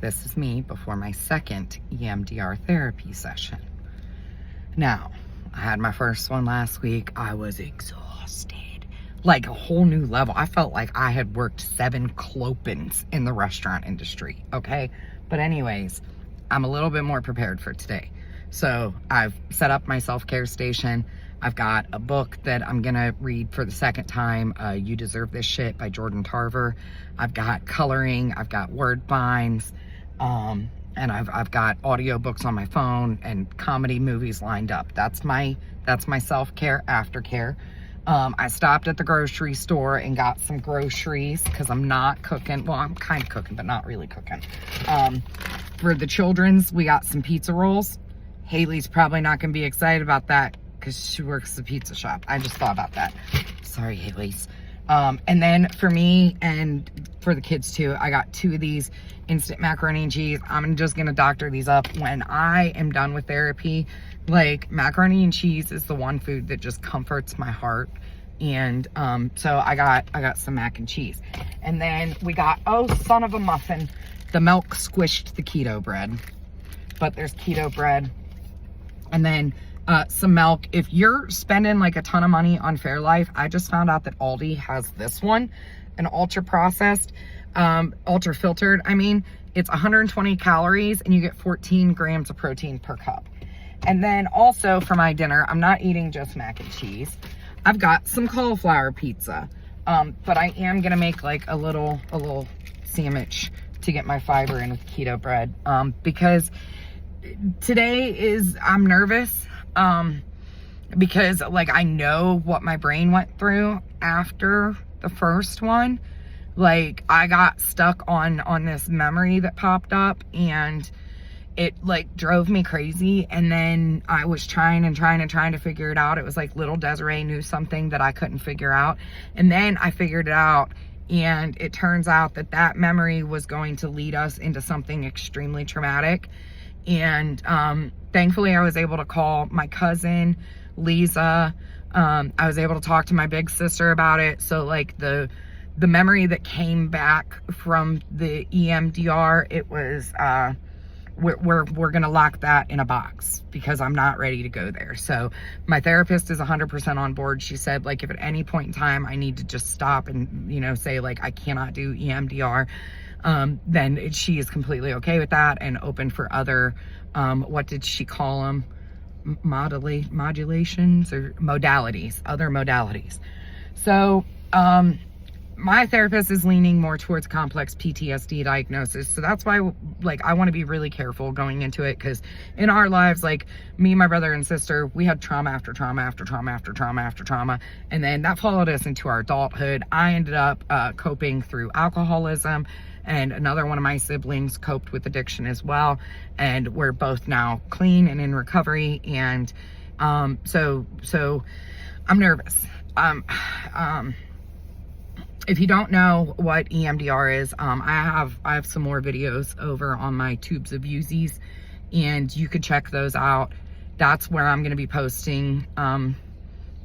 This is me before my second EMDR therapy session. Now, I had my first one last week. I was exhausted, like a whole new level. I felt like I had worked 7 clopins in the restaurant industry, okay? But anyways, I'm a little bit more prepared for today. So I've set up my self-care station. I've got a book that I'm gonna read for the second time, You Deserve This Shit by Jordan Tarver. I've got coloring, I've got word binds, and I've got audiobooks on my phone and comedy movies lined up. That's my self-care aftercare. I stopped at the grocery store and got some groceries because I'm not cooking. Well, I'm kind of cooking, but not really cooking. For the children's, we got some pizza rolls. Haley's probably not gonna be excited about that because she works at the pizza shop. I just thought about that. Sorry, Haley's. And then for me and for the kids too, I got 2 of these instant macaroni and cheese. I'm just gonna doctor these up when I am done with therapy. Like, macaroni and cheese is the one food that just comforts my heart. And so I got some mac and cheese. And then we got, oh son of a muffin, the milk squished the keto bread. But there's keto bread. And then some milk. If you're spending like a ton of money on Fairlife, I just found out that Aldi has this one, an ultra processed, ultra filtered. I mean, it's 120 calories and you get 14 grams of protein per cup. And then also for my dinner, I'm not eating just mac and cheese. I've got some cauliflower pizza, but I am gonna make like a little sandwich to get my fiber in with keto bread, because today I'm nervous, because like I know what my brain went through after the first one. Like, I got stuck on this memory that popped up and it like drove me crazy. And then I was trying to figure it out. It was like little Desiree knew something that I couldn't figure out. And then I figured it out, and it turns out that memory was going to lead us into something extremely traumatic. And thankfully I was able to call my cousin Lisa. I was able to talk to my big sister about it. So like the memory that came back from the EMDR, it was we're gonna lock that in a box because I'm not ready to go there. So my therapist is 100% on board. She said, like, if at any point in time I need to just stop and, you know, say like I cannot do EMDR, then she is completely okay with that and open for other, what did she call them? Modulations or modalities, other modalities. So, my therapist is leaning more towards complex PTSD diagnosis. So that's why, like, I want to be really careful going into it, because in our lives, like me, my brother and sister, we had trauma after trauma after trauma after trauma after trauma. And then that followed us into our adulthood. I ended up coping through alcoholism, and another one of my siblings coped with addiction as well. And we're both now clean and in recovery. And so I'm nervous. If you don't know what EMDR is, I have some more videos over on my Tubes of Uzis, and you could check those out. That's where I'm going to be posting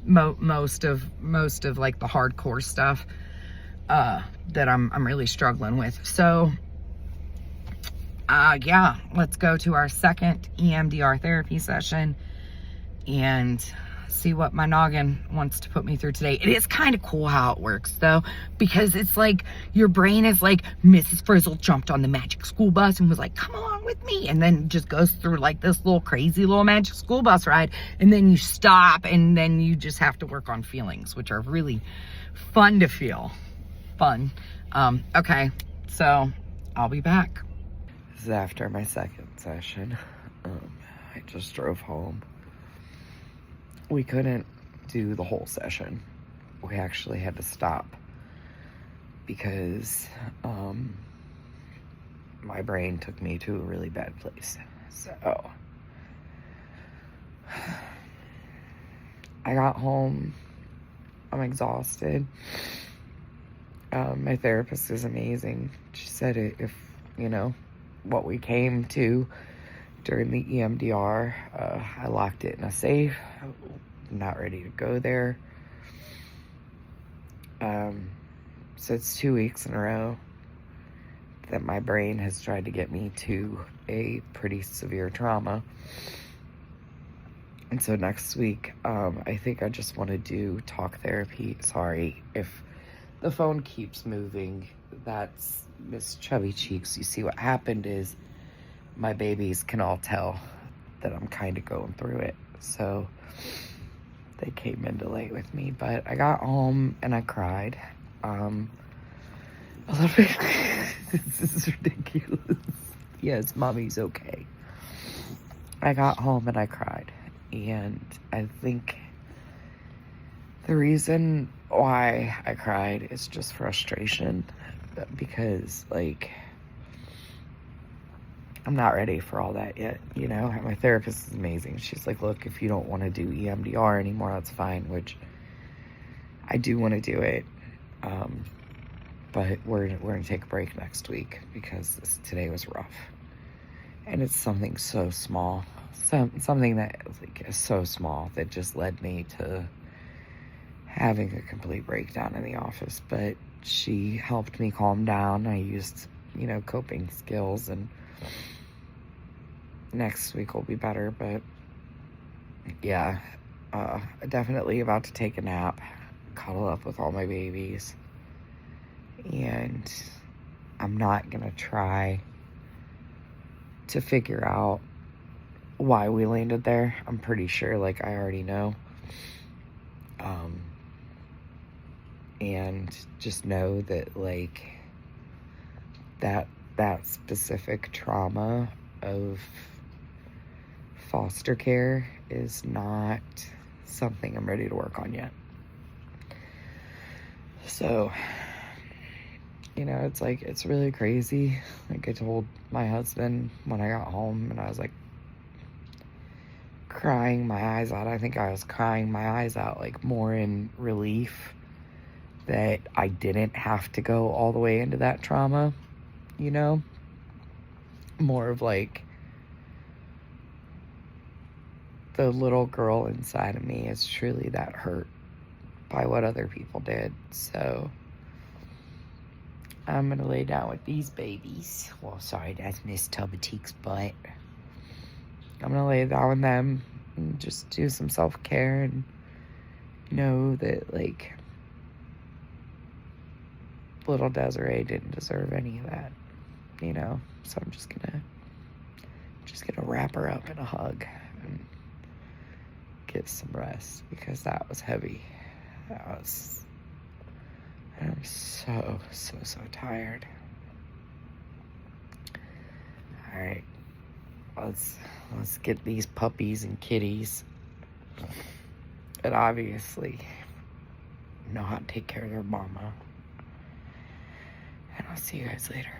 most of like the hardcore stuff that I'm really struggling with. So yeah, let's go to our second EMDR therapy session and see what my noggin wants to put me through today. It is kind of cool how it works though, because it's like your brain is like, Mrs. Frizzle jumped on the magic school bus and was like, come along with me, and then just goes through like this little crazy little magic school bus ride, and then you stop, and then you just have to work on feelings, which are really fun to feel. Fun. Okay, so I'll be back. This is after my second session. I just drove home. We couldn't do the whole session. We actually had to stop because my brain took me to a really bad place. So I got home. I'm exhausted. My therapist is amazing. She said if, you know, what we came to during the EMDR, I locked it in a safe. I'm not ready to go there. So it's 2 weeks in a row that my brain has tried to get me to a pretty severe trauma. And so next week, I think I just want to do talk therapy. Sorry if the phone keeps moving. That's Miss Chubby Cheeks. You see, what happened is my babies can all tell that I'm kind of going through it. So they came in late with me. But I got home and I cried. A little bit. This is ridiculous. Yes, mommy's okay. I got home and I cried. And I think the reason why I cried is just frustration. Because, like, I'm not ready for all that yet, you know? My therapist is amazing. She's like, look, if you don't want to do EMDR anymore, that's fine, which I do want to do it. But we're going to take a break next week because today was rough. And it's something so small. Something that like is so small that just led me to having a complete breakdown in the office. But she helped me calm down. I used, coping skills, and next week will be better. But yeah, definitely about to take a nap, cuddle up with all my babies. And I'm not going to try to figure out why we landed there. I'm pretty sure, like, I already know. And just know that, like, that specific trauma of foster care is not something I'm ready to work on yet. So, it's like, it's really crazy. Like, I told my husband when I got home, and I was like crying my eyes out. I think I was crying my eyes out, like, more in relief that I didn't have to go all the way into that trauma, more of like the little girl inside of me is truly that hurt by what other people did. So I'm gonna lay down with these babies. Well, sorry, that's Miss Tubatique's butt. I'm gonna lay down with them and just do some self-care and know that, like, little Desiree didn't deserve any of that, So I'm just gonna wrap her up in a hug and get some rest, because that was heavy. I'm so tired. All right, let's get these puppies and kitties, and obviously know how to take care of their mama. And I'll see you guys later.